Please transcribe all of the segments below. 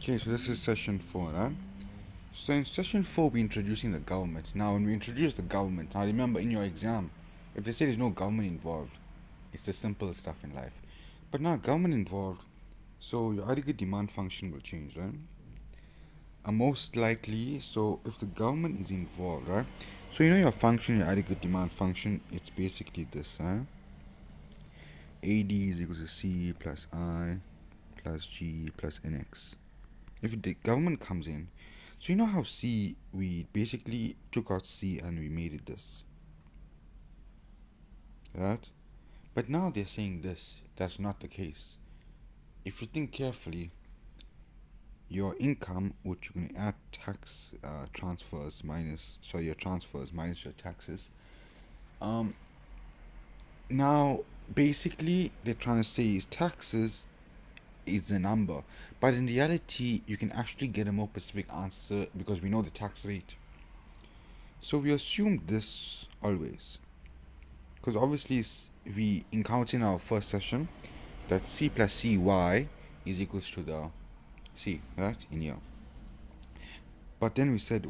Okay, so this is session 4, right? So in session 4, we're introducing the government. Now, when we introduce the government, now remember in your exam, if they say there's no government involved, it's the simple stuff in life. But now, government involved, so your aggregate demand function will change, right? Most likely, so if the government is involved, right? So you know your function, your aggregate demand function, it's basically this, right? AD is equal to C plus I plus G plus NX. If the government comes in, so you know how C, we basically took out C and we made it this, right? But now they're saying this, that's not the case. If you think carefully, your income, which you're going to add tax transfers minus, sorry, your transfers minus your taxes. Now, basically, they're trying to say is taxes is a number, but in reality, you can actually get a more specific answer because we know the tax rate. So we assume this always, because obviously we encountered in our first session that C plus CY is equals to the C, right, in here. But then we said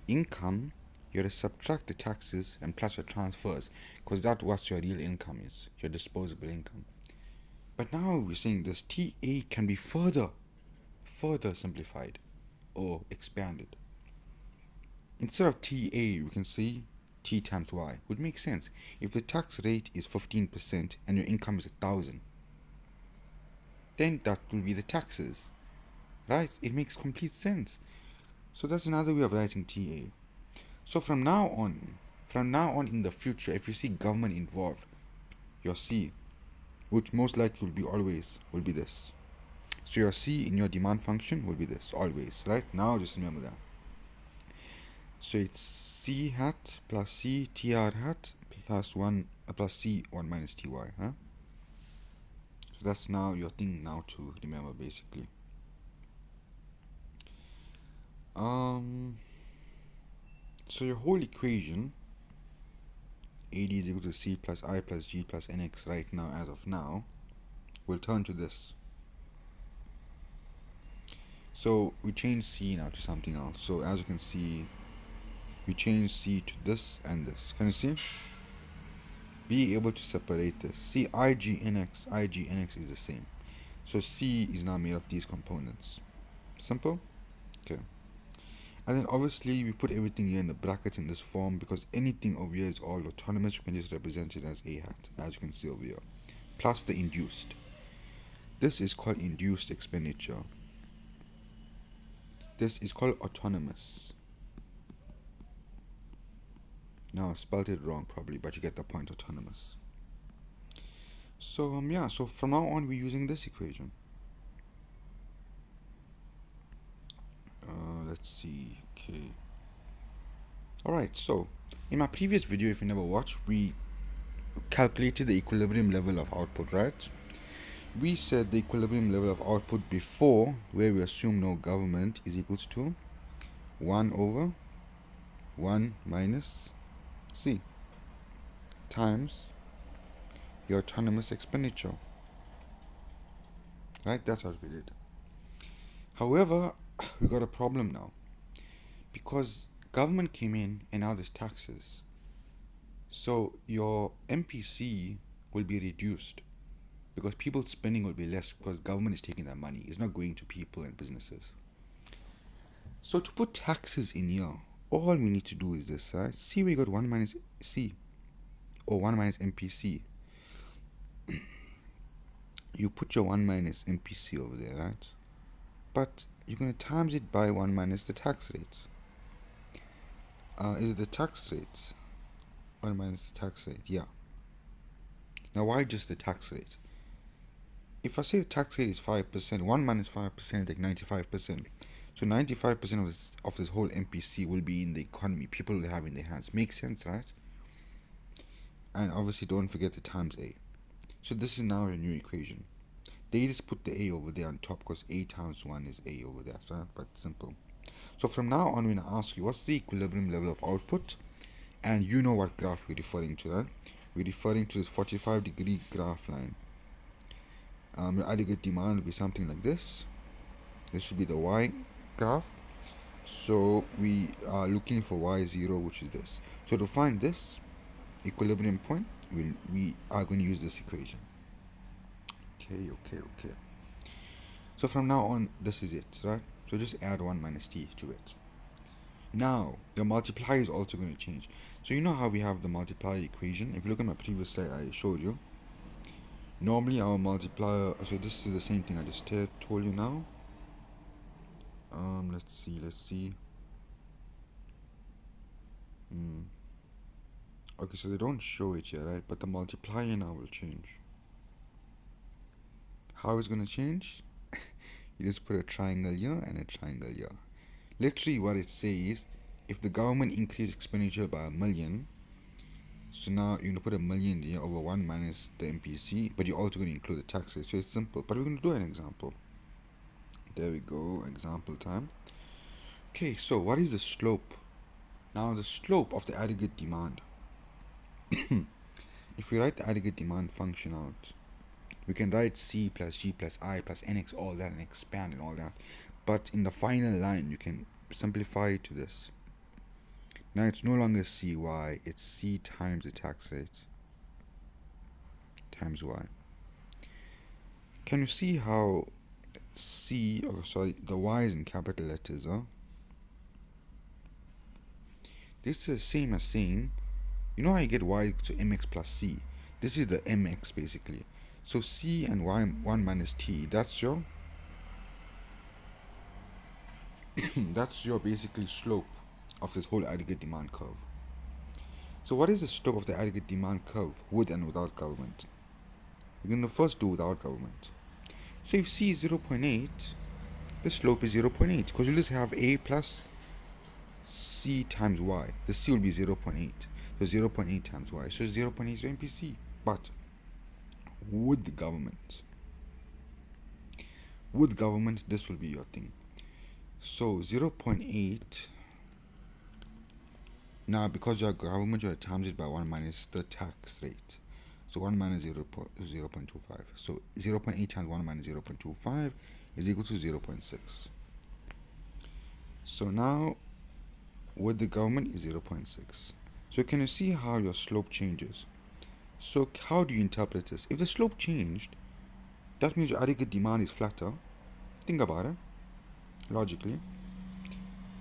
income, you have to subtract the taxes and plus your transfers, because that's what your real income is, your disposable income. But now we're saying this TA can be further simplified or expanded. Instead of TA, we can see T times Y, which makes sense. If the tax rate is 15% and your income is 1,000, then that will be the taxes, right? It makes complete sense. So that's another way of writing TA. So from now on in the future, if you see government involved, your C, which most likely will be this. So your C in your demand function will be this, always, right? Now just remember that. So it's C hat plus C TR hat plus 1 plus C 1 minus TY, huh? So that's now your thing now to remember basically. So your whole equation AD is equal to C plus I plus G plus NX right now, as of now, will turn to this. So we change C now to something else. So as you can see, we change C to this and this. Can you see? Be able to separate this. See, IGNX is the same. So C is now made of these components. Simple? Okay. And then obviously we put everything here in the brackets in this form because anything over here is all autonomous. We can just represent it as A hat, as you can see over here. Plus the induced. This is called induced expenditure. This is called autonomous. Now I spelled it wrong probably, but you get the point, autonomous. So so from now on we're using this equation. Let's see, okay. Alright, so in my previous video, if you never watched, we calculated the equilibrium level of output, right? We said the equilibrium level of output before, where we assume no government, is equals to 1 over 1 minus C times your autonomous expenditure. Right? That's what we did. However, we got a problem now, because government came in and now there's taxes. So your MPC will be reduced because people's spending will be less because government is taking that money. It's not going to people and businesses. So to put taxes in here, all we need to do is this, right? See, we got 1 minus C or 1 minus MPC. You put your 1 minus MPC over there, right? But you're going to times it by 1 minus the tax rate. Is it the tax rate? 1 minus the tax rate, yeah. Now why just the tax rate? If I say the tax rate is 5%, 1 minus 5% is like 95%. So 95% of this whole MPC will be in the economy. People will have in their hands. Makes sense, right? And obviously don't forget the times A. So this is now your new equation. They just put the A over there on top because A times 1 is A over there, right? But simple. So from now on, when I ask you what's the equilibrium level of output, and you know what graph we're referring to, right? We're referring to this 45-degree graph line. Your aggregate demand will be something like this. This should be the y graph. So we are looking for y0, which is this. So to find this equilibrium point, we are going to use this equation. Okay. So from now on, this is it, right? So just add 1 minus t to it. Now, your multiplier is also going to change. So you know how we have the multiplier equation? If you look at my previous slide I showed you, normally our multiplier, so this is the same thing I just told you now. Let's see. Okay, so they don't show it here, right? But the multiplier now will change. How is it going to change? You just put a triangle here and a triangle here. Literally what it says, if the government increased expenditure by 1 million, so now you're going to put 1 million here over 1 minus the MPC, but you're also going to include the taxes. So it's simple, but we're going to do an example. There we go, example time. Okay, so what is the slope? Now the slope of the aggregate demand. If we write the aggregate demand function out, we can write C plus G plus I plus NX, all that, and expand and all that. But in the final line, you can simplify it to this. Now it's no longer CY, it's C times the tax rate times Y. Can you see how the Y is in capital letters, huh? This is the same as saying, you know how you get Y to MX plus C? This is the MX basically. So C and Y 1 minus T, that's your that's your basically slope of this whole aggregate demand curve. So what is the slope of the aggregate demand curve with and without government? We're going to first do without government. So if C is 0.8, the slope is 0.8 because you'll just have A plus C times Y. The C will be 0.8. So 0.8 times Y. So 0.8 is MPC. But with the government, this will be your thing. So 0.8. Now, because you're government, you have to times it by 1 minus the tax rate. So 1 minus 0.25. So 0.8 times 1 minus 0.25 is equal to 0.6. So now, with the government is 0.6. So can you see how your slope changes? So how do you interpret this? If the slope changed, that means your aggregate demand is flatter. Think about it, logically.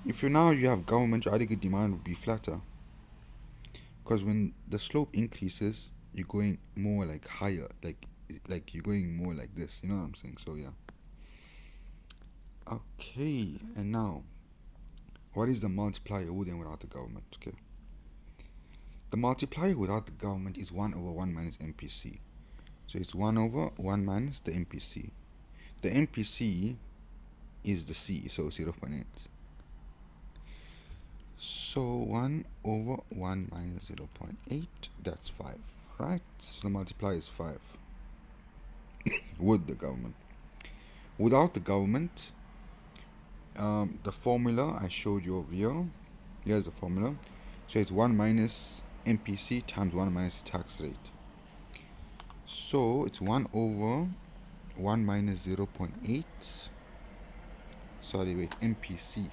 If you have government, your aggregate demand would be flatter. Because when the slope increases, you're going more like higher, like you're going more like this. You know what I'm saying? So yeah. Okay, and now, what is the multiplier with and without the government? Okay. The multiplier without the government is 1 over 1 minus MPC. So it's 1 over 1 minus the MPC. The MPC is the C, so 0.8. So 1 over 1 minus 0.8, that's 5, right? So the multiplier is 5 with the government. Without the government, the formula I showed you over here, here's the formula. So it's 1 minus MPC times 1 minus the tax rate. So it's 1 over 1 minus 0.8. Sorry, wait, MPC.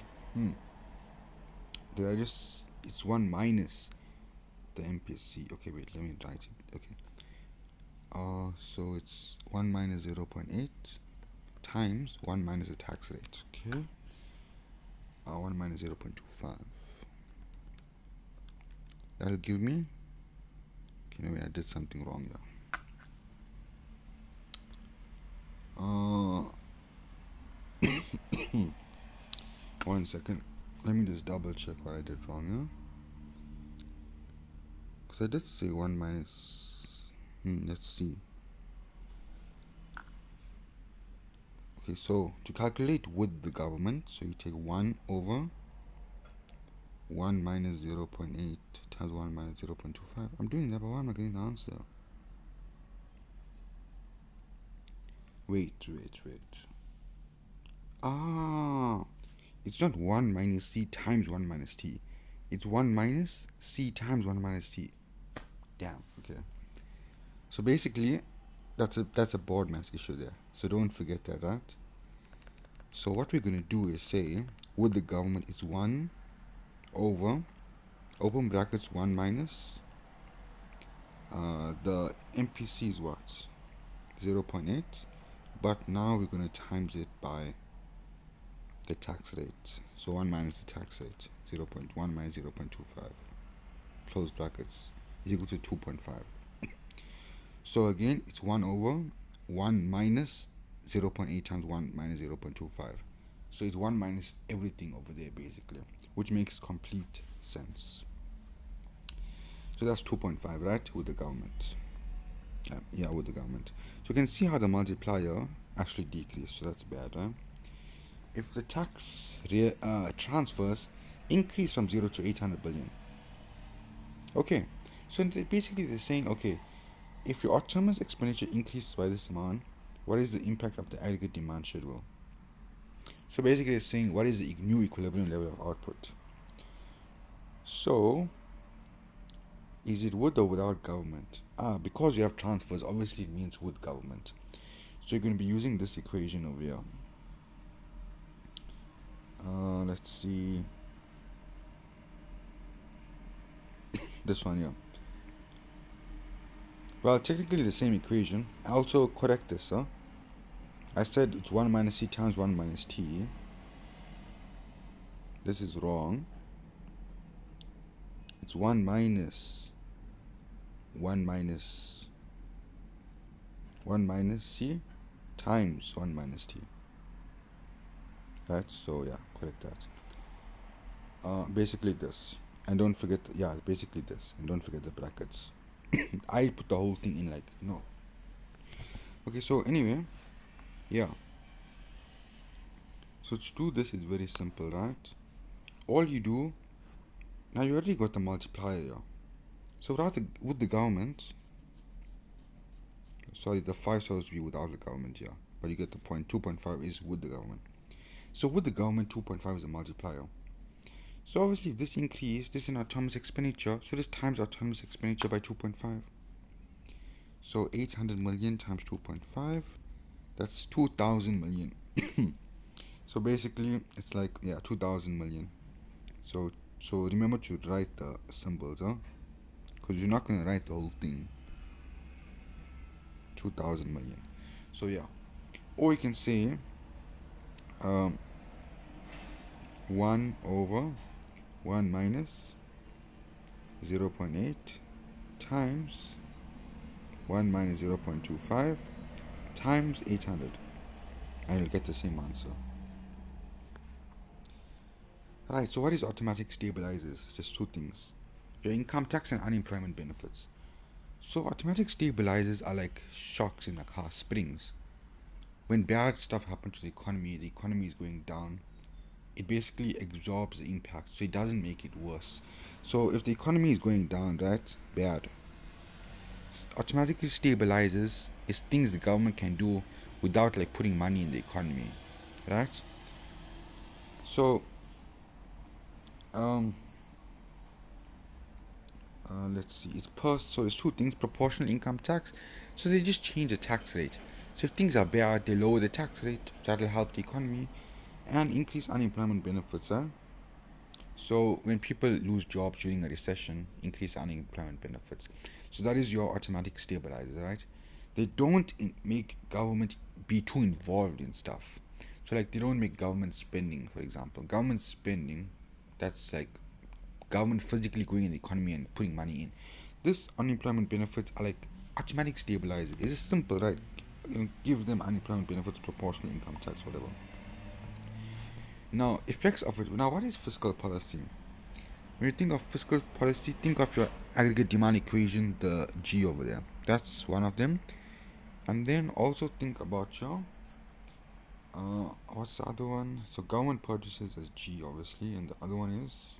It's 1 minus the MPC. Okay, wait, let me write it. Okay. So it's 1 minus 0.8 times 1 minus the tax rate. Okay. 1 minus 0.25. That'll give me. Okay, maybe I did something wrong here. 1 second. Let me just double check what I did wrong here. Because I did say 1 minus. Let's see. Okay, so to calculate with the government, so you take 1 over 1 minus 0.8 times 1 minus 0.25. I'm doing that, but why am I getting the answer? Wait. It's not 1 minus C times 1 minus T. It's 1 minus C times 1 minus T. Damn, okay. So basically, that's a board mass issue there. So don't forget that, right? So what we're going to do is say with the government is 1 over open brackets 1 minus the MPC is what, 0.8, but now we're going to times it by the tax rate. So 1 minus the tax rate, 0.1 minus 0.25, close brackets, is equal to 2.5. So again, it's 1 over 1 minus 0.8 times 1 minus 0.25. So it's 1 minus everything over there basically, which makes complete sense. So that's 2.5, right, with the government. Yeah, with the government. So you can see how the multiplier actually decreased, so that's bad, right? If the tax transfers increase from 0 to 800 billion. Okay, so basically they're saying, okay, if your autonomous expenditure increases by this amount, what is the impact of the aggregate demand schedule? So basically it's saying what is the new equilibrium level of output. So is it with or without government? Because you have transfers, obviously it means with government. So you're going to be using this equation over here. Let's see. This one here. Well, technically the same equation. I also correct this, huh? I said it's 1 minus c times 1 minus t. This is wrong. It's 1 minus 1 minus 1 minus c times 1 minus t. Right? So yeah, correct that. Basically this. And don't forget, basically this. And don't forget the brackets. I put the whole thing in like, no. Okay, so anyway, yeah. So to do this is very simple, right? All you do, now you already got the multiplier here. So with the government, sorry, the 5 supposed to be without the government here. But you get the point, 2.5 is with the government. So with the government, 2.5 is a multiplier. So obviously if this increase, this is an autonomous expenditure, so this times autonomous expenditure by 2.5. So 800 million times 2.5, that's 2,000 million. So basically it's like, 2,000 million. So remember to write the symbols, huh? Because you're not going to write the whole thing. 2,000 million. So yeah. Or you can say 1 over 1 minus 0.8 times 1 minus 0.25 times 800. And you'll get the same answer. Right, so what is automatic stabilizers? Just two things. Your income tax and unemployment benefits. So automatic stabilizers are like shocks in a car, springs. When bad stuff happens to the economy is going down, it basically absorbs the impact, so it doesn't make it worse. So if the economy is going down, right, bad, automatically stabilizers is things the government can do without like putting money in the economy, right? So let's see, so there's two things: proportional income tax. So they just change the tax rate. So if things are bad, they lower the tax rate. That'll help the economy, and increase unemployment benefits. So when people lose jobs during a recession, increase unemployment benefits. So that is your automatic stabilizer, right? They don't make government be too involved in stuff. So like they don't make government spending, for example. Government spending, that's like government physically going in the economy and putting money in. This unemployment benefits are like automatic stabilizers. It's just simple, right? Give them unemployment benefits, proportional income tax, whatever. Now, effects of it. Now, what is fiscal policy? When you think of fiscal policy, think of your aggregate demand equation, the G over there. That's one of them. And then also think about your, what's the other one? So government purchases as G, obviously, and the other one is,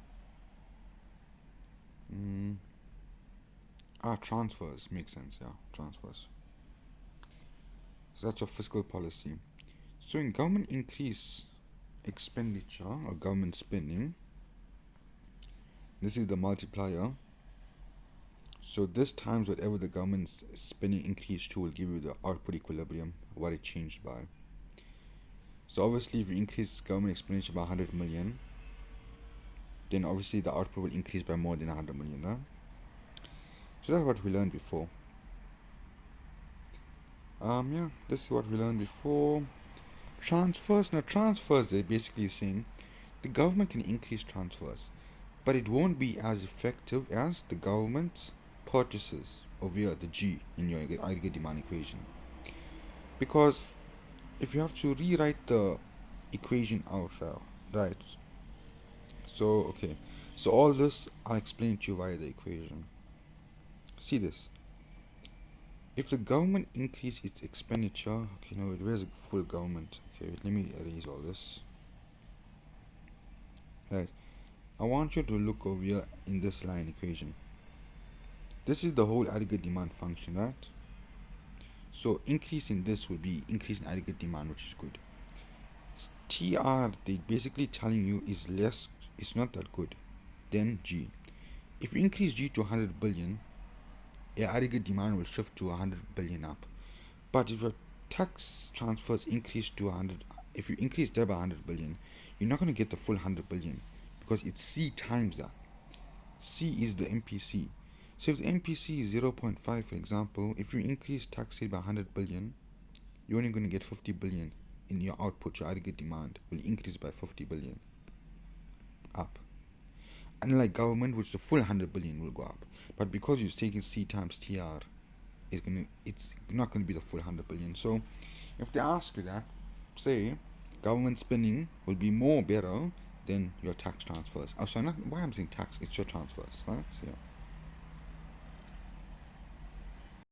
transfers. Makes sense, yeah, transfers. So that's your fiscal policy. So in government increase expenditure or government spending, this is the multiplier. So this times whatever the government's spending increased to will give you the output equilibrium, what it changed by. So obviously, if you increase government expenditure by 100 million, then obviously the output will increase by more than 100 million, right? So that's what we learned before. Yeah, this is what we learned before. Transfers. Now, transfers, they're basically saying the government can increase transfers, but it won't be as effective as the government's purchases over the G in your aggregate demand equation. Because if you have to rewrite the equation out, right? So, okay. So, all this I'll explain to you via the equation. See this. If the government increase its expenditure, okay, no, where's the full government? Okay, let me erase all this. Right. I want you to look over here in this line equation. This is the whole aggregate demand function, right? So increase in this will be increase in aggregate demand, which is good. TR, they basically telling you is less, it's not that good, than G. If you increase G to 100 billion, your aggregate demand will shift to 100 billion up. But if your tax transfers increase to 100, if you increase that by 100 billion, you're not going to get the full 100 billion because it's C times that. C is the MPC. So if the MPC is 0.5, for example, if you increase tax rate by 100 billion, you're only going to get 50 billion in your output. Your aggregate demand will increase by 50 billion up. Unlike government, which the full 100 billion will go up. But because you're taking C times TR, it's not going to be the full 100 billion. So if they ask you that, say government spending will be more better than your tax transfers. Oh, sorry, not why I'm saying tax, it's your transfers, right? So, yeah.